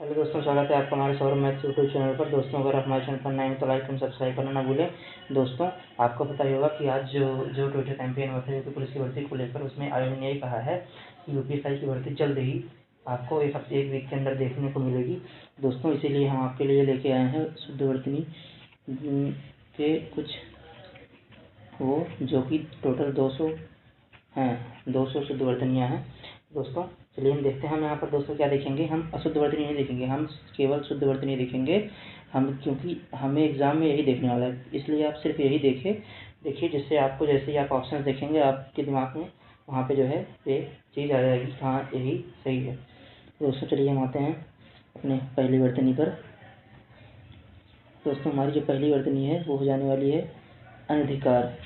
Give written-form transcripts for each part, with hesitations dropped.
Hello दोस्तों, स्वागत है आपका हमारे सौरभ मैथ्स यूट्यूब चैनल पर। दोस्तों, अगर आप हमारे चैनल पर नए हैं तो लाइक एंड सब्सक्राइब करना ना भूलें। दोस्तों, आपको पता ही होगा कि आज जो ट्विटर कैंपेन हुआ था जो कि पुलिस की भर्ती को लेकर, उसमें आयोग ने यही कहा है कि यूपीएससी की भर्ती जल्द ही आपको एक वीक के अंदर देखने को मिलेगी। दोस्तों, इसीलिए हम आपके लिए लेके आए हैं शुद्धवर्तनी के कुछ वो, जो कि टोटल 200 हैं, 200 शुद्धवर्तनियाँ हैं। दोस्तों, चलिए हम देखते हैं। हम यहाँ पर दोस्तों क्या देखेंगे, हम अशुद्धवर्तनी नहीं देखेंगे, हम केवल शुद्धवर्तनी देखेंगे। क्योंकि हमें एग्जाम में यही देखने वाला है, इसलिए आप सिर्फ यही देखिए, जिससे आपको जैसे ही आप ऑप्शन देखेंगे आपके दिमाग में वहाँ पे जो है ये चीज़ आ जाएगी, हाँ यही सही है। दोस्तों, चलिए हम आते हैं अपने पहली वर्तनी पर। दोस्तों, हमारी जो पहली वर्तनी है वो हो जाने वाली है अनधिकार।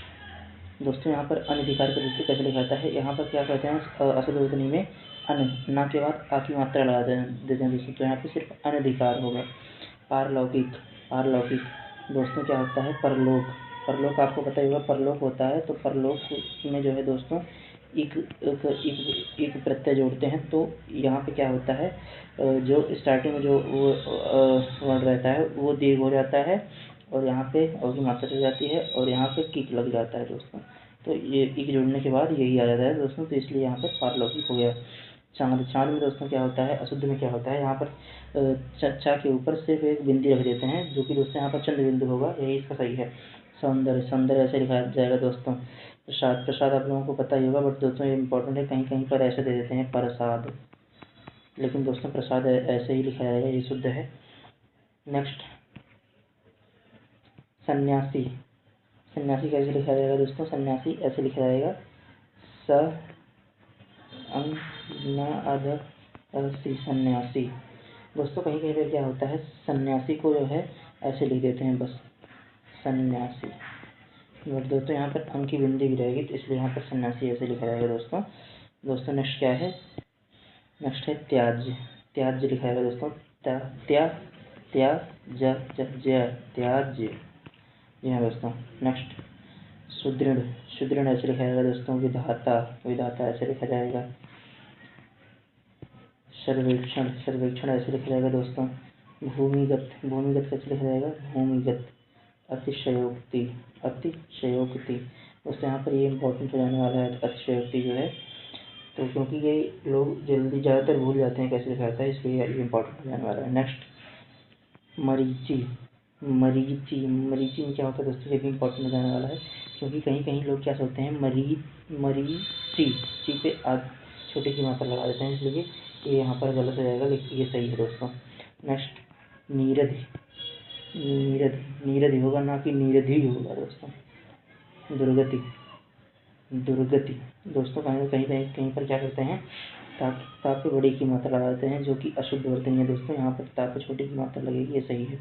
दोस्तों, यहाँ पर अनधिकार का देखिए कैसे लिखा जाता है। यहाँ पर क्या कहते हैं, अशुद्धवर्तनी में अन ना के बाद आ की मात्रा लगा देते हैं दोस्तों, तो यहाँ पे सिर्फ अनधिकार होगा। पारलौकिक दोस्तों क्या होता है, परलोक आपको पता ही होगा, परलोक होता है। तो परलोक में जो है दोस्तों एक प्रत्यय जोड़ते हैं, तो यहाँ पे क्या होता है, जो स्टार्टिंग में जो वर्ड रहता है वो दीर्घ हो जाता है, और यहाँ पे और की मात्रा चल जाती है, और यहाँ पे किक लग जाता है दोस्तों। तो ये इक जोड़ने के बाद यही आ जाता है दोस्तों, तो इसलिए यहाँ पर पारलौकिक हो गया। चांद में दोस्तों क्या होता है, अशुद्ध में क्या होता है, यहाँ पर चा के ऊपर सिर्फ एक बिंदी रख देते हैं, जो कि दोस्तों यहाँ पर चंद्र बिंदु होगा, यही इसका सही है। सौंदर्य ऐसे लिखा जाएगा दोस्तों। प्रसाद आप लोगों को पता ही होगा, बट दोस्तों ये इंपॉर्टेंट है, कहीं कहीं पर ऐसे दे देते हैं प्रसाद, लेकिन दोस्तों प्रसाद ऐसे ही लिखा जाएगा, ये शुद्ध है। नेक्स्ट, सन्यासी कैसे लिखा जाएगा दोस्तों, सन्यासी ऐसे लिखा जाएगा, सन्यासी। दोस्तों, कहीं कहीं पर क्या होता है, सन्यासी को जो है ऐसे लिख देते हैं बस, सन्यासी। बट दोस्तों यहाँ पर अंक की बिंदी भी रहेगी, तो इसलिए यहाँ पर सन्यासी ऐसे लिखा जाएगा दोस्तों। नेक्स्ट क्या है, नेक्स्ट है त्याज्य लिखा जाएगा दोस्तों, त्याज्य। जी हाँ दोस्तों। नेक्स्ट, सुदृढ़ ऐसे लिखा जाएगा दोस्तों, विधाता ऐसे लिखा जाएगा। सर्वेक्षण ऐसे लिखा जाएगा दोस्तों। भूमिगत कैसे लिखा जाएगा, भूमिगत। अतिशयोक्ति दोस्तों, यहाँ पर ये इम्पोर्टेंट हो जाने वाला है, अतिशयोक्ति जो है, तो क्योंकि ये लोग जल्दी ज़्यादातर भूल जाते हैं कैसे लिखा जाता है, इसलिए ये इम्पोर्टेंट हो जाने वाला है। नेक्स्ट, मरीची में क्या होता है दोस्तों, ये भी इम्पोर्टेंट हो जाने वाला है, क्योंकि कहीं कहीं लोग क्या सोचते हैं, मरीची पे छोटे की मात्रा लगा देते हैं, इसलिए ये यहाँ पर गलत हो जाएगा, लेकिन ये सही है दोस्तों। नेक्स्ट, नीरधि होगा, ना कि नीरधि होगा दोस्तों। दुर्गति दोस्तों, कहीं पर क्या करते हैं, ता पे बड़ी की मात्रा लगाते हैं, जो कि अशुद्ध वर्तनी है दोस्तों। यहाँ पर ता पे छोटी की मात्रा लगेगी, ये सही है।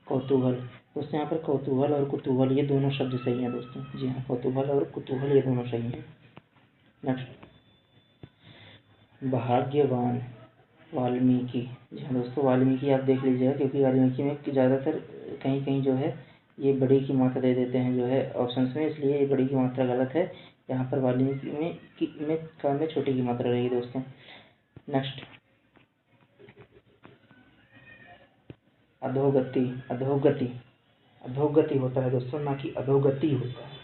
कौतूहल दोस्तों, यहाँ पर कौतूहल और कुतूहल ये दोनों शब्द सही हैं दोस्तों। जी हाँ, कौतूहल और कुतूहल ये दोनों सही हैं। नेक्स्ट, भाग्यवान वाल्मीकि। जी हाँ दोस्तों, वाल्मीकि आप देख लीजिएगा, क्योंकि वाल्मीकि में ज़्यादातर कहीं कहीं जो है ये बड़ी की मात्रा दे देते हैं जो है ऑप्शंस में, इसलिए ये बड़ी की मात्रा गलत है। यहाँ पर वाल्मीकि में छोटी की मात्रा रहेगी दोस्तों। नेक्स्ट, अधोगति होता है दोस्तों, ना कि अधोगति होता है।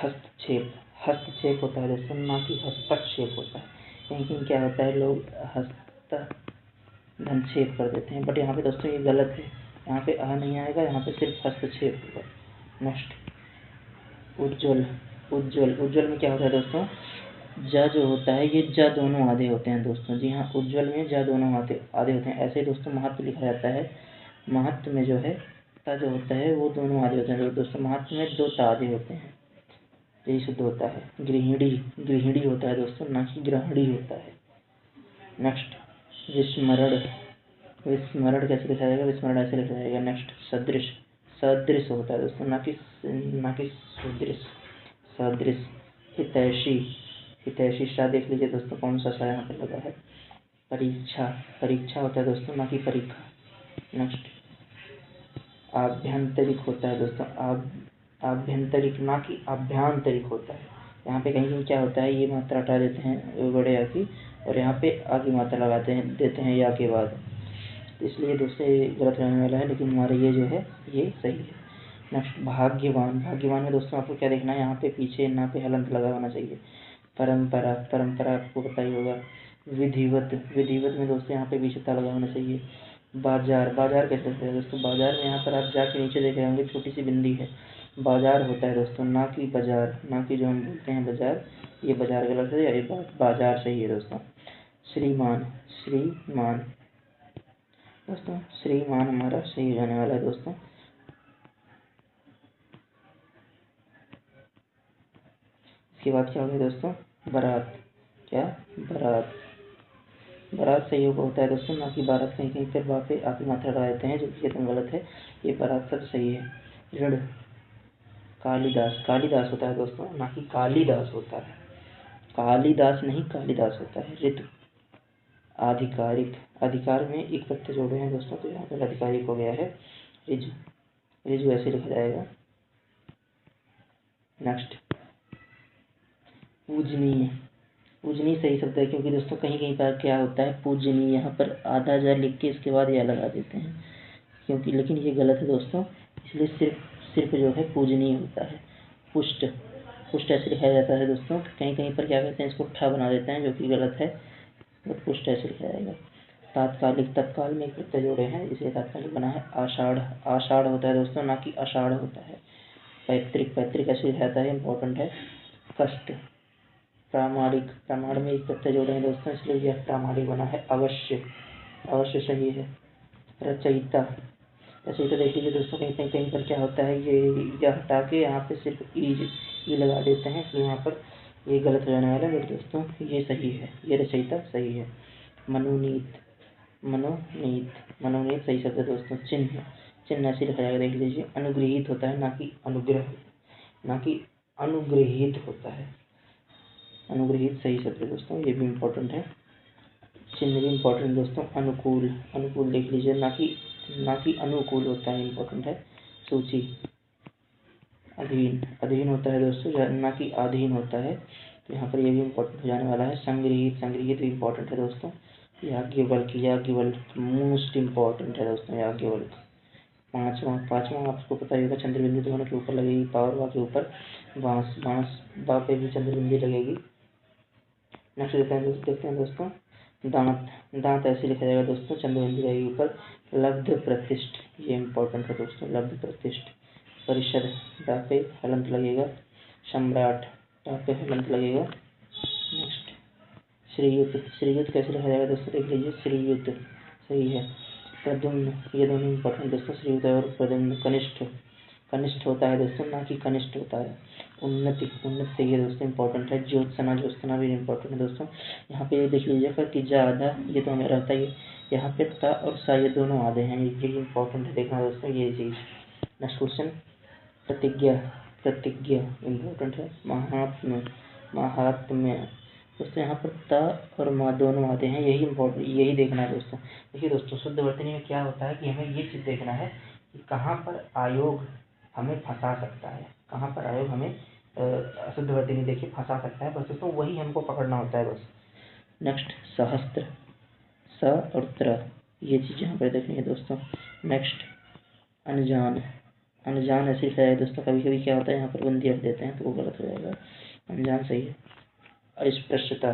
हस्तक्षेप होता है दोस्तों, ना कि हस्तक्षेप होता है। कहीं कहीं क्या होता है, लोग हस्तक्षेप कर देते हैं, बट यहाँ पे दोस्तों ये गलत है, यहाँ पे आ नहीं आएगा, यहाँ पे सिर्फ हस्तक्षेप होगा। नेक्स्ट, उज्ज्वल में क्या होता है दोस्तों, ज जो होता है, ये ज दोनों आधे होते हैं दोस्तों। जी हाँ, उज्ज्वल में ज दोनों आधे होते हैं। ऐसे ही दोस्तों महत्व लिखा जाता है, महत्व में जो है ता जो होता है वो दोनों आधे होते हैं दोस्तों। महत्व में 2 ता आधे होते हैं, यही शुद्ध होता है। गृहिणी होता है दोस्तों, ना कि ग्रहणी होता है। नेक्स्ट, विस्मरण कैसे लिखा जाएगा, विस्मरण ऐसे लिखा जाएगा। नेक्स्ट, सदृश होता है दोस्तों, ना कि सदृश। हितैषी सा देख लीजिए दोस्तों, कौन सा सा यहाँ पर लगा है। परीक्षा होता है दोस्तों, ना कि परीक्षा। नेक्स्ट, आभ्यंतरिक होता है दोस्तों, आभ्यंतरिक ना कि आभ्यंतरिक होता है। यहाँ पे कहीं क्या होता है, ये मात्रा हटा देते हैं बड़े आ की, और यहाँ पे आ की मात्रा लगाते हैं देते हैं या के बाद। तो इसलिए दोस्तों ये गलत रहने वाला है, लेकिन हमारा ये जो है ये सही है। नेक्स्ट भाग्यवान। भाग्यवान में दोस्तों आपको क्या देखना है, यहाँ पे पीछे ना पे हलंत लगा होना चाहिए। परंपरा। परंपरा आपको पता ही होगा। विधिवत। विधिवत में दोस्तों यहाँ पे पीछे ता लगा होना चाहिए। बाजार। बाजार कैसे होता है दोस्तों, बाजार में यहाँ पर आप जाके नीचे देख रहे होंगे छोटी सी बिंदी है, बाजार होता है दोस्तों, ना कि बाजार, ना कि जो हम बोलते हैं बाजार, ये बाजार गलत है, ये बाजार सही है दोस्तों। श्रीमान। श्रीमान दोस्तों, श्रीमान हमारा सही हो जाने वाला है दोस्तों। इसके बाद क्या हो गया दोस्तों, बारात। क्या, बारात। बारात सही होता है दोस्तों, ना कि बारात। कहीं कहीं पर वहाँ पे आप मात्रा लगा देते हैं जो कि एकदम गलत है, ये बारात सब सही है। ऋण। कालिदास। कालिदास होता है दोस्तों, ना कि कालिदास होता है, कालिदास नहीं कालिदास होता है। ऋतु। आधिकारिक। अधिकार में एक प्रत्यय जोड़े हैं दोस्तों, तो यहाँ पर आधिकारिक हो गया है। ऋजु। ऋजु ऐसे लिखा जाएगा। नेक्स्ट पूजनीय। पूजनीय सही शब्द है, क्योंकि दोस्तों कहीं कहीं पर क्या होता है, पूजनीय यहाँ पर आधा जा लिख के इसके बाद या लगा देते हैं, क्योंकि लेकिन ये गलत है दोस्तों, इसलिए सिर्फ सिर्फ जो है पूजनीय होता है। पुष्ट। पुष्ट ऐसे लिखा जाता है दोस्तों, कहीं कहीं पर क्या कहते हैं, इसको ठा बना देते हैं जो कि गलत है, तो पुष्ट ऐसे लिखा जाएगा। तात्कालिक। तत्काल में एक प्रत्यय जोड़े हैं, इसलिए तात्कालिक बना है। आषाढ़। आषाढ़ होता है दोस्तों, ना कि आषाढ़ होता है। पैतृक। पैतृक ऐसे रहता है, इंपॉर्टेंट है। कष्ट। प्रामाणिक। प्रामाण में एक प्रत्यय जोड़े हैं दोस्तों, इसलिए यह प्रामाणिक बना है। अवश्य। अवश्य सही है। रचयिता। रचयिता देख लीजिए दोस्तों, कहीं कहीं कहीं पर क्या होता है, ये हटा के यहाँ पे सिर्फ ई लगा देते हैं, इसलिए यहाँ पर ये गलत हो जाने वाला है, बट दोस्तों ये सही है, ये रचयिता सही है। मनोनीत। मनोनीत। मनोनीत सही शब्द है दोस्तों। चिन्ह। चिन्ह ऐसे लिखा जाएगा, देख लीजिए। अनुग्रहित होता है, ना कि अनुग्रह, ना कि अनुग्रहित होता है। अनुग्रहित सही शब्द है दोस्तों, ये भी इम्पोर्टेंट है। चिन्ह भी इम्पोर्टेंट दोस्तों। अनुकूल। अनुकूल देख लीजिए, ना कि अनुकूल होता है, इम्पोर्टेंट है। सूची। अधीन। अधीन होता है दोस्तों, ना कि अधीन होता है, तो यहाँ पर ये भी इम्पोर्टेंट हो जाने वाला है। संग्रहित। संग्रहित भी इम्पोर्टेंट है दोस्तों। याज्ञवल्क। याज्ञवल्क मोस्ट इम्पोर्टेंट है दोस्तों, याज्ञवल्क। पांचवा आपको पता ही होगा, चंद्रबिंदु दोनों के ऊपर लगेगी, पावर वा के ऊपर बांस। बांस बा पे भी चंद्रबिंदु लगेगी। नेक्स्ट देखते हैं दोस्तों, दांत। दांत ऐसे लिखा जाएगा दोस्तों, चंद्रबिंदु के ऊपर। लब्ध प्रतिष्ठ, ये इम्पोर्टेंट है दोस्तों, लब्ध प्रतिष्ठ। परिषद। डा पे हलंत लगेगा। सम्राट। डा पे हलंत लगेगा। नेक्स्ट श्रीयुत। श्रीयुत कैसे लिखा जाएगा दोस्तों, देख लीजिए। श्रीयुत सही है। प्रद्युम्न। ये दोनों इम्पोर्टेंट दोस्तों, श्रीयुत और प्रद्युम्न। कनिष्ठ। कनिष्ठ होता है दोस्तों, ना कि कनिष्ठ होता है। उन्नति। उन्नति सही है दोस्तों, इम्पोर्टेंट है। ज्योत्सना। ज्योत्सना भी इम्पोर्टेंट है दोस्तों। यहाँ पे देख लीजिएगा कि ज्यादा, ये तो हमें रहता ही, यहाँ पे ता और सा ये दोनों आधे हैं, ये इम्पोर्टेंट है देखना दोस्तों, ये चीज। नेक्स्ट क्वेश्चन, प्रतिज्ञा। प्रतिज्ञा इम्पोर्टेंट है। महात्म्य। महात्म्य दोस्तों, यहाँ पर ता और मा दोनों आते हैं, यही इम्पोर्टेंट, यही देखना है दोस्तों। देखिए दोस्तों, शुद्ध वर्तनी में क्या होता है कि हमें ये चीज देखना है कि कहाँ पर आयोग हमें फंसा सकता है, कहाँ पर आयोग हमें शुद्ध वर्तनी देखिए फंसा सकता है, बस दोस्तों वही हमको पकड़ना होता है बस। नेक्स्ट सहस्त्र। स और त्र, ये चीज यहाँ पर देखनी है दोस्तों। नेक्स्ट अनजान। अनजान ऐसे लिखा है दोस्तों, कभी कभी क्या होता है यहाँ पर बंदी रख देते हैं तो वो गलत हो जाएगा, अनजान सही है। अस्पृश्यता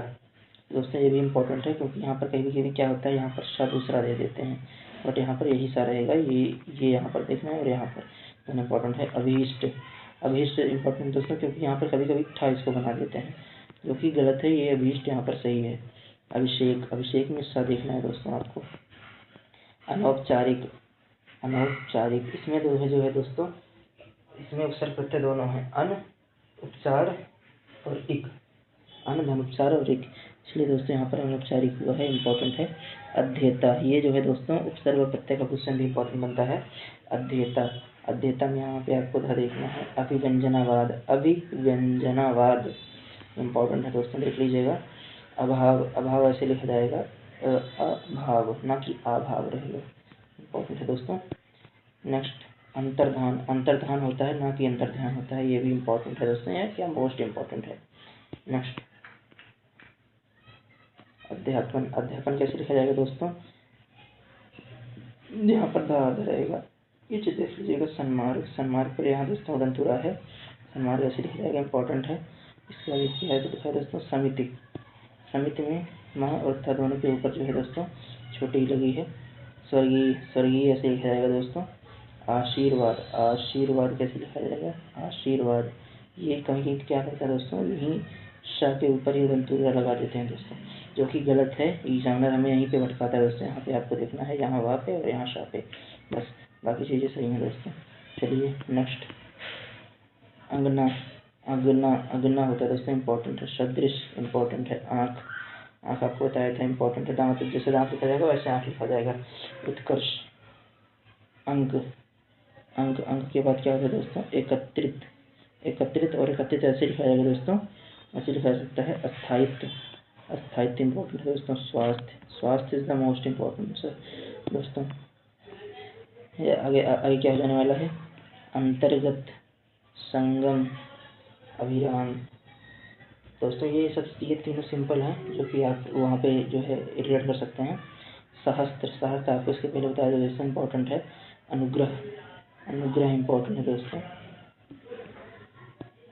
दोस्तों, ये भी इम्पोर्टेंट है, क्योंकि यहाँ पर कभी कभी क्या होता है, यहाँ पर सा दूसरा दे देते हैं, बट यहाँ पर यही सा रहेगा, ये यहाँ पर देखना है और यहाँ पर इम्पोर्टेंट है। अभीष्ट। अभीष्ट इम्पोर्टेंट दोस्तों, क्योंकि यहाँ पर कभी कभी ठा इसको बना देते हैं, जो कि गलत है, ये अभीष्ट यहाँ पर सही है। अभिषेक। अभिषेक में सा देखना है दोस्तों आपको। अनौपचारिक। अनौपचारिक इसमें जो है दोस्तों, इसमें उपसर्ग प्रत्यय दोनों हैं, अन उपचार और इक, अन धन उपचार और इक, इसलिए दोस्तों यहाँ पर अनौपचारिक हुआ है, इम्पोर्टेंट है। अध्येता, ये जो है दोस्तों उपसर्ग प्रत्यय का क्वेश्चन भी इम्पोर्टेंट बनता है। अध्येता। अध्येता में यहाँ पे आपको देखना है। अभिव्यंजनावाद। अभिव्यंजनावाद इम्पोर्टेंट है दोस्तों, देख लीजिएगा। अभाव। अभाव ऐसे लिखा जाएगा, अभाव ना कि अभाव रहेगा, इम्पोर्टेंट है दोस्तों। नेक्स्ट अंतर्धान। अंतर्धान होता है, ना कि अंतर्ध्यान होता है, ये भी इम्पोर्टेंट है दोस्तों, यह क्या मोस्ट इम्पोर्टेंट है। नेक्स्ट अध्यापन। अध्यापन कैसे लिखा जाएगा दोस्तों, यहाँ पर धा रहेगा। ये चीज देख लीजिएगा। सन्मार्ग, सन्मार्ग पर यहाँ दोस्तों उड़नतुरा है। सन्मार्ग ऐसे लिखा जाएगा, इंपॉर्टेंट है। इसके बाद क्या है तो लिखा है दोस्तों समिति। समिति में माँ और था दोनों के ऊपर जो है दोस्तों छोटी लगी है। स्वर्गीय, स्वर्गीय ऐसे लिखा जाएगा दोस्तों। आशीर्वाद, आशीर्वाद कैसे लिखा जाएगा, आशीर्वाद। ये कहीं क्या करता है दोस्तों, यहीं शाह के ऊपर ही उड़नतुरा लगा देते हैं दोस्तों, जो कि गलत है। एग्जामिनर हमें यहीं पे भटकाता है दोस्तों। यहाँ पे आपको देखना है, यहाँ वहाँ पे और यहाँ शाह पे, बस बाकी चीज़ें सही हैं दोस्तों। चलिए नेक्स्ट, अंगना, अगना, अगना होता है दोस्तों, इंपॉर्टेंट है। सदृश इंपॉर्टेंट है। आँख, आँख आपको बताया था इंपॉर्टेंट है। दांत, जैसे दांत लिखा जाएगा वैसे आँख लिखा जाएगा। उत्कर्ष, अंक, अंक, अंक के बाद क्या होता है दोस्तों, एकत्रित, एकत्रित और एकत्रित ऐसे लिखा जाएगा दोस्तों। ऐसे लिखा जा सकता है अस्थायित्व, अस्थायित्व इंपॉर्टेंट है दोस्तों। स्वास्थ्य, स्वास्थ्य is the most important sir दोस्तों। ये आगे आगे क्या हो जाने वाला है, अंतर्गत, संगम, अभिराम दोस्तों। ये सब ये तीनों सिंपल हैं जो कि आप वहाँ पे जो है रिलेट कर सकते हैं। सहस्त्र, सहस्त्र आपको इसके पहले बताया था दोस्तों, इम्पोर्टेंट है। अनुग्रह, अनुग्रह इम्पोर्टेंट है दोस्तों।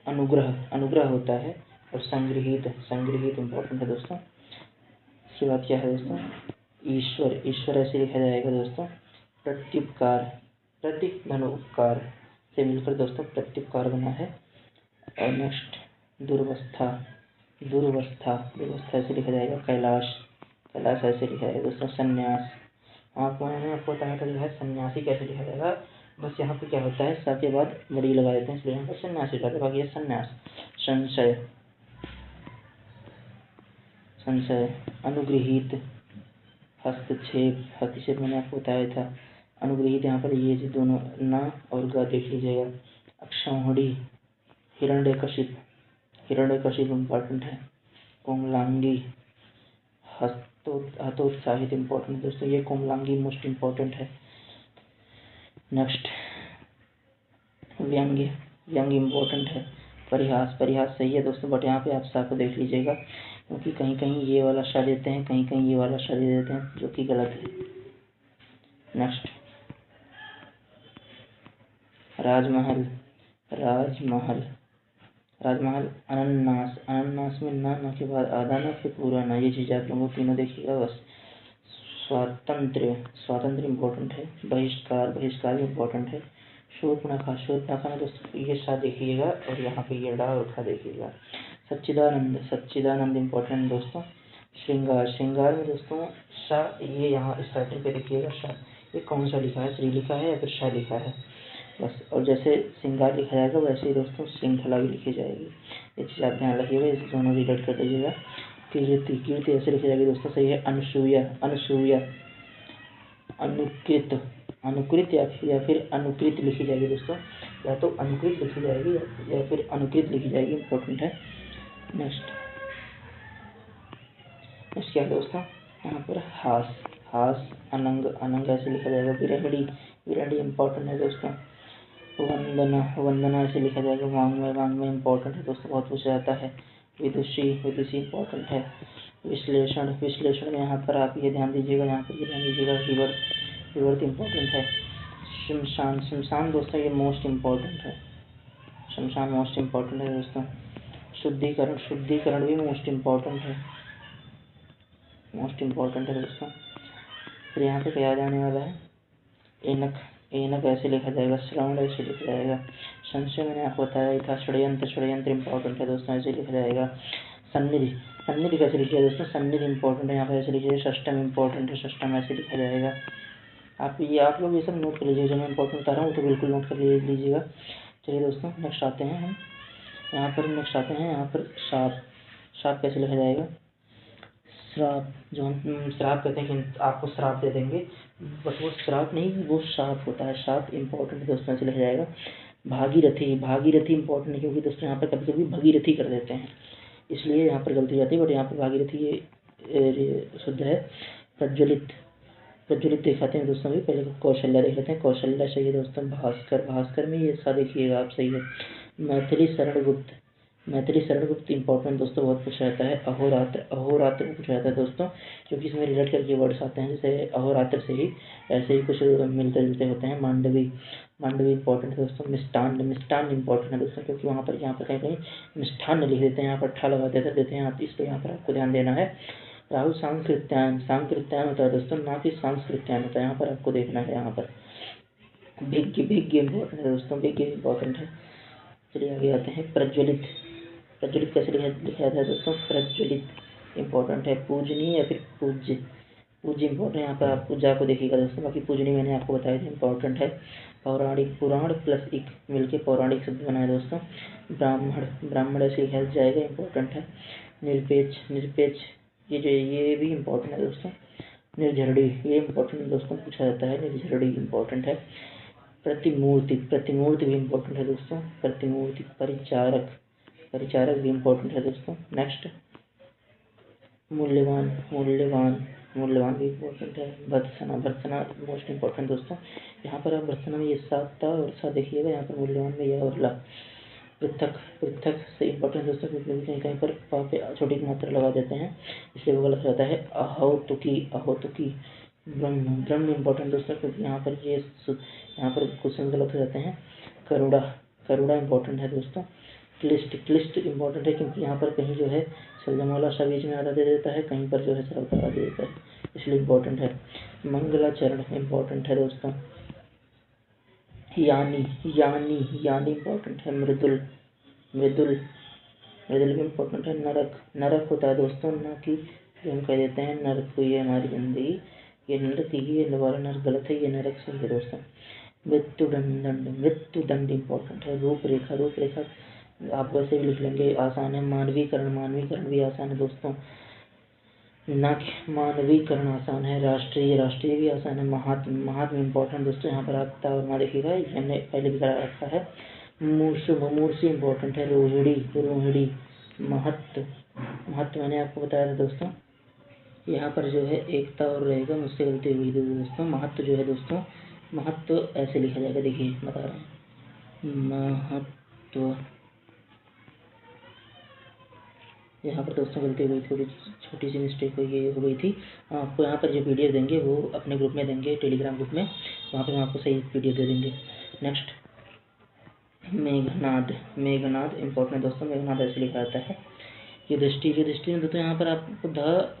अनुग्रह, अनुग्रह होता है। और संग्रहित, संग्रहित इम्पोर्टेंट है दोस्तों। इसके बाद क्या है दोस्तों, ईश्वर, ईश्वर ऐसे लिखा जाएगा दोस्तों। प्रत्युपकार, प्रति धन उपकार से मिलकर दोस्तों प्रत्युपकार बना है। और नेक्स्ट दुर्वस्था, दुर्वस्था, दुर्वस्था ऐसे लिखा जाएगा। कैलाश, कैलाश ऐसे लिखा जाएगा दोस्तों। संन्यास, मैंने आपको बताया था जो है सन्यासी कैसे लिखा जाएगा। बस यहाँ पे क्या होता है, स के बाद बड़ी लगा देते हैं, इसलिए यहाँ पर सन्यासी लिखा है। बाकी ये संन्यास। संशय, संशय। अनुगृहीत, हस्तक्षेप, हस्तक्षेप मैंने आपको बताया था। अनुगृहीत यहाँ पर ये दोनों न और ग देख लीजिएगा। अक्षौहिणी, हिरण्यकशिप, हिरण्यकशिप इम्पोर्टेंट है। कोमलांगी, हतोत्साहित इम्पोर्टेंट दोस्तों। ये कोमलांगी मोस्ट इम्पोर्टेंट है। नेक्स्ट व्यंग्य, व्यंग्य इम्पोर्टेंट है। परिहास, परिहास सही है दोस्तों, बट यहाँ पे आप सा को देख लीजिएगा, क्योंकि कहीं कहीं ये वाला शा देते हैं, कहीं कहीं ये वाला शा दे देते हैं, जो कि गलत है। नेक्स्ट राजमहल, राजमहल, राजमहल। अनन्नास, अनन्नास में न के बाद आधा न फिर पूरा न, ये चीज़ आप लोगों को तीनों देखिएगा बस। स्वातंत्र्य, स्वातंत्र्य इम्पोर्टेंट है। बहिष्कार, बहिष्कार भी इम्पोर्टेंट है। शूर्पणखा, शूर्पणखा में दोस्तों ये सा देखिएगा और यहाँ पे ये डा और खा देखिएगा। सच्चिदानंद, सच्चिदानंद इम्पोर्टेंट दोस्तों। श्रृंगार, श्रृंगार में दोस्तों सा, ये यहाँ स्टार्टिंग पे देखिएगा सा। ये कौन सा लिखा है, श्री लिखा है या फिर शाह लिखा है, बस। और जैसे श्रृंगार लिखा जाएगा वैसे ही दोस्तों श्रृंखला भी लिखी जाएगी। ये चीज़ आप ध्यान रखिएगा, इस दोनों रिलेट कर दीजिएगा। कीर्ति, कीर्ति ऐसे लिखी जाएगी दोस्तों, सही है। अनुसूया, अनुसूया। अनुकृत, अनुकृत या फिर अनुकृत लिखी जाएगी दोस्तों, या तो अनुकृत लिखी जाएगी या फिर अनुकृत लिखी जाएगी, इंपॉर्टेंट है। नेक्स्ट, नेक्स्ट क्या है दोस्तों, यहाँ पर हास, हास, अनंग, अनंग ऐसे लिखा जाएगा। विरहड़ी, विरहड़ी इंपॉर्टेंट है दोस्तों। वंदना, वंदना ऐसे लिखा जाएगा। वांग्मय, वांग्मय इंपॉर्टेंट है दोस्तों, बहुत पूछा जाता है। विदुषी, विदुषी इंपॉर्टेंट है। विश्लेषण, विश्लेषण में यहाँ पर आप ये ध्यान दीजिएगा, यहाँ पर ये ध्यान दीजिएगा। विवर्त, विवर्त इंपॉर्टेंट है। शमशान, शमशान दोस्तों ये मोस्ट इम्पोर्टेंट है। शमशान मोस्ट इम्पोर्टेंट है दोस्तों। शुद्धिकरण, शुद्धिकरण भी मोस्ट इम्पोर्टेंट है, मोस्ट इम्पोर्टेंट है दोस्तों। फिर यहाँ पे क्या जाने वाला है, एनक, एनक ऐसे लिखा जाएगा। श्रवण ऐसे लिखा जाएगा। संशय मैंने आपको बताया था। षड्यंत्र, षड्यंत्र इंपॉर्टेंट है दोस्तों, ऐसे लिखा जाएगा। सन्निधि, सन्निधि कैसे लिखिए दोस्तों, सन्निधि इंपॉर्टेंट है, यहाँ पर ऐसे लिखिए। षष्टम इंपॉर्टेंट है, षष्टम ऐसे लिखा जाएगा। आप लोग ये सब नोट कर लीजिए, जो मैं इंपॉर्टेंट बता रहा हूँ तो बिल्कुल नोट कर लीजिएगा। चलिए दोस्तों नेक्स्ट आते हैं हम यहाँ पर, नेक्स्ट आते हैं यहाँ पर श्राप, श्राप कैसे लिखा जाएगा। श्राप, जो हम श्राप कहते हैं कि आपको श्राप दे देंगे, बट वो श्राप नहीं, वो शाप होता है। शाप इंपॉर्टेंट दोस्तों ऐसे लिखा जाएगा। भागीरथी, भागीरथी इंपॉर्टेंट है, क्योंकि दोस्तों यहाँ पर कभी कभी भगीरथी कर देते हैं, इसलिए यहाँ पर गलती जाती है, बट यहाँ पर भागीरथी ये शुद्ध है। प्रज्वलित, प्रज्वलित दिखाते हैं दोस्तों, भी पहले कौशल्या देख लेते हैं। कौशल्या सही है दोस्तों। भास्कर, भास्कर में ये सा देखिएगा आप, सही है। मैथिली शरण गुप्त, मैथिली शरण गुप्त इंपॉर्टेंट दोस्तों बहुत पूछा जाता है। अहोरात्र, अहोरात्र को पूछा जाता है दोस्तों, क्योंकि इसमें रिलेट करके वर्ड्स आते हैं, जैसे अहोरात्र से ही ऐसे ही कुछ मिलते जुलते होते हैं। मांडवी, मांडवी इंपॉर्टेंट है दोस्तों। मिष्टान, मिष्टान इंपॉर्टेंट है दोस्तों, क्योंकि यहाँ पर कहीं कहीं मिष्ठान लिख देते हैं, यहाँ पर ठा लगा देते हैं, इसलिए यहाँ पर आपको ध्यान देना है। राहुल सांकृत्यायन, सांकृत्यायन होता है दोस्तों, ना कि सांस्कृत्यायन होता है, यहाँ पर आपको देखना है। यहाँ पर भिज्ञ, भिज्ञ इंपॉर्टेंट है दोस्तों, भिज्ञ इंपॉर्टेंट है। चलिए आगे आते हैं। प्रज्वलित, प्रज्वलित कैसे लिखा जाता है दोस्तों? प्रज्वलित इंपॉर्टेंट है। पूजनीय या फिर पूज्य, पूज्य इंपॉर्टेंट है, यहाँ पर आप पूजा को देखिएगा दोस्तों। बाकी पूजनीय मैंने आपको बताया था इंपॉर्टेंट है। पौराणिक, पुराण प्लस इक मिलके पौराणिक शब्द बना है दोस्तों। ब्राह्मण, ब्राह्मण ऐसे लिखा जाएगा, इंपॉर्टेंट है। निरपेक्ष, निरपेक्ष ये भी इंपॉर्टेंट है दोस्तों। निर्झरड़ी, ये इंपॉर्टेंट दोस्तों पूछा जाता है, निर्झरड़ी इंपॉर्टेंट है। प्रतिमूर्ति, प्रतिमूर्ति भी इंपॉर्टेंट है दोस्तों, प्रतिमूर्ति। परिचारक, परिचारक भी इंपॉर्टेंट है दोस्तों। नेक्स्ट मूल्यवान, मूल्यवान, मूल्यवान भी इंपॉर्टेंट है। भर्त्सना, भर्त्सना मोस्ट इंपॉर्टेंट दोस्तों। यहाँ पर आप भर्त्सना में ये साता और सा देखिएगा, यहाँ पर मूल्यवान में यह और ला। पृथक, पृथक से इंपॉर्टेंट दोस्तों, क्योंकि कहीं कहीं पर पा पे छोटी मात्रा लगा देते हैं, इसलिए वो गलत रहता है। अहोतुकी, अहोतुकी। ब्रह्म, ब्रह्म इंपॉर्टेंट दोस्तों, क्योंकि यहाँ पर यहाँ पर क्वेश्चन गलत हो जाते हैं। करुणा, करुणा इंपॉर्टेंट है दोस्तों। क्लिष्ट, क्लिष्ट इंपॉर्टेंट है, क्योंकि यहाँ पर कहीं जो है सलजम वाला बीच में आधा दे देता है, कहीं पर जो है सरल दे देता है, इसलिए इंपॉर्टेंट है। मंगलाचरण इंपॉर्टेंट है दोस्तों। यानी, यानी, यानी इंपॉर्टेंट है। मृदुल, मृदुल, मृदुल भी इंपॉर्टेंट है। नरक, नरक होता है दोस्तों, ना कि जो हम कह देते हैं नरक हुई है हमारी जिंदगी, ये नरक ही, ये वाला नरक गलत है, ये नरक सही है दोस्तों। मृत्युदंड, मृत्युदंड इंपॉर्टेंट है। रूपरेखा, रूपरेखा आप वैसे भी लिख लेंगे, आसान है। मानवीकरण, मानवीकरण भी आसान है दोस्तों, ना कि मानवीकरण आसान है। राष्ट्रीय, राष्ट्रीय भी आसान है। महात्म, महात्म इंपॉर्टेंट दोस्तों, यहाँ पर आता और ना देखिएगा, हमने पहले भी करा रखा है। मूर्छ, मूर्छ इंपॉर्टेंट है। रोहिणी, रोहिणी। महत्व, महत्व मैंने आपको बताया था दोस्तों, यहाँ पर जो है एकता और रहेगा, मुझसे गलती हुई थी दोस्तों। महत्व जो है दोस्तों, महत्व ऐसे लिखा जाएगा, देखिए बता रहा हूँ। महत्व, यहाँ पर दोस्तों गलती हुई, थोड़ी छोटी सी मिस्टेक हो गई थी। आपको यहाँ पर जो पीडीएफ देंगे वो अपने ग्रुप में देंगे, टेलीग्राम ग्रुप में, वहाँ पर हम आपको सही पीडीएफ दे देंगे। नेक्स्ट मेघनाद, मेघनाद इंपॉर्टेंट दोस्तों, मेघनाद ऐसे लिखा जाता है। युधिष्ठिर, युधिष्ठिर में दोस्तों यहाँ पर आपको ध,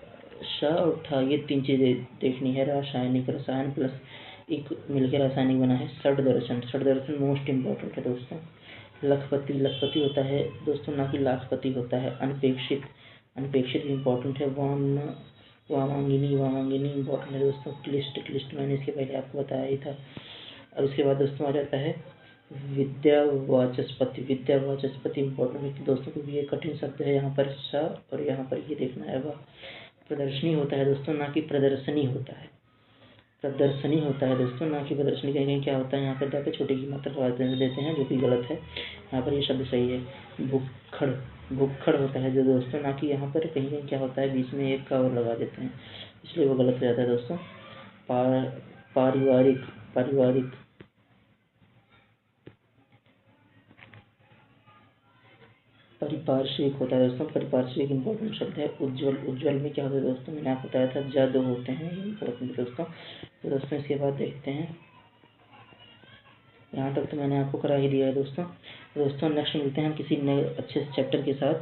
श और ठ ये तीन चीज़ें देखनी है। रासायनिक, रसायन प्लस एक मिलकर रासायनिक बना है। षड्दर्शन, षड्दर्शन मोस्ट इंपॉर्टेंट है दोस्तों। लखपति, लखपति होता है दोस्तों, ना कि लाखपति होता है। अनपेक्षित, अनपेक्षित इंपॉर्टेंट है। वामांगिनी, वामांगिनी इंपॉर्टेंट है दोस्तों। क्लिष्ट, क्लिष्ट मैंने इसके पहले आपको बताया ही था। और उसके बाद दोस्तों आ जाता है विद्यावाचस्पति, विद्यावाचस्पति इंपॉर्टेंट है दोस्तों, क्योंकि ये कठिन शब्द है। यहाँ पर सा और यहाँ पर ये देखना है। प्रदर्शनी होता है दोस्तों, ना कि प्रदर्शनी होता है, प्रदर्शनी होता है दोस्तों, ना कि प्रदर्शनी। कहीं कहीं क्या होता है, यहाँ पर जाकर छोटी की मात्रा लगा देते हैं, जो कि गलत है। यहाँ पर ये शब्द सही है। भुक्खड़, भुक्खड़ होता है जो दोस्तों, ना कि यहाँ पर कहीं कहीं क्या होता है, बीच में एक का और लगा देते हैं, इसलिए वो गलत हो जाता है दोस्तों। पारिवारिक, पारिवारिक, परिपार्श्विक होता है दोस्तों, परिपार्श्विक इंपॉर्टेंट शब्द है। उज्ज्वल, उज्ज्वल में क्या होता है दोस्तों, मैंने आपको बताया था ज दो होते हैं, ये इंपॉर्टेंट दोस्तों। तो दोस्तों इसके बाद देखते हैं, यहाँ तक तो मैंने आपको करा ही दिया है दोस्तों। दोस्तों नेक्स्ट मिलते हैं हम किसी नए अच्छे चैप्टर के साथ।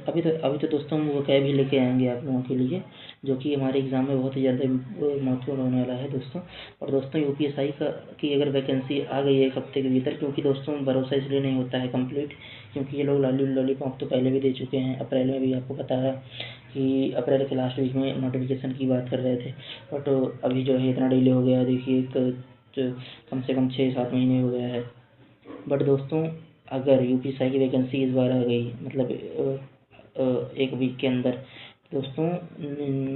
अभी तो दोस्तों हम वो कैब ही लेके आएंगे आप लोगों के लिए, जो कि हमारे एग्ज़ाम में बहुत ही ज़्यादा महत्वपूर्ण होने वाला है दोस्तों। और दोस्तों यूपीएससी की अगर वैकेंसी आ गई है एक हफ्ते के भीतर, क्योंकि दोस्तों भरोसा इसलिए नहीं होता है कंप्लीट, क्योंकि ये लोग लॉलीपॉप तो पहले भी दे चुके हैं। अप्रैल में भी आपको पता है कि अप्रैल के लास्ट वीक में नोटिफिकेशन की बात कर रहे थे, बट अभी जो है इतना डिले हो गया, देखिए कम से कम 6-7 महीने हो गया है। बट दोस्तों अगर यूपीएससी की वैकेंसी इस बार आ गई, मतलब एक वीक के अंदर, दोस्तों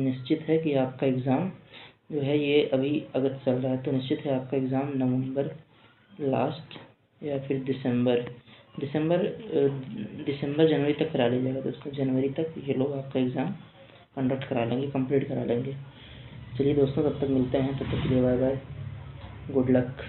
निश्चित है कि आपका एग्ज़ाम जो है, ये अभी अगर चल रहा है तो निश्चित है आपका एग्ज़ाम नवंबर लास्ट या फिर दिसंबर जनवरी तक करा लिया जाएगा दोस्तों। जनवरी तक ये लोग आपका एग्ज़ाम कंडक्ट करा लेंगे, कंप्लीट करा लेंगे। चलिए दोस्तों तब तक मिलते हैं, तब तक के लिए बाय बाय, गुड लक।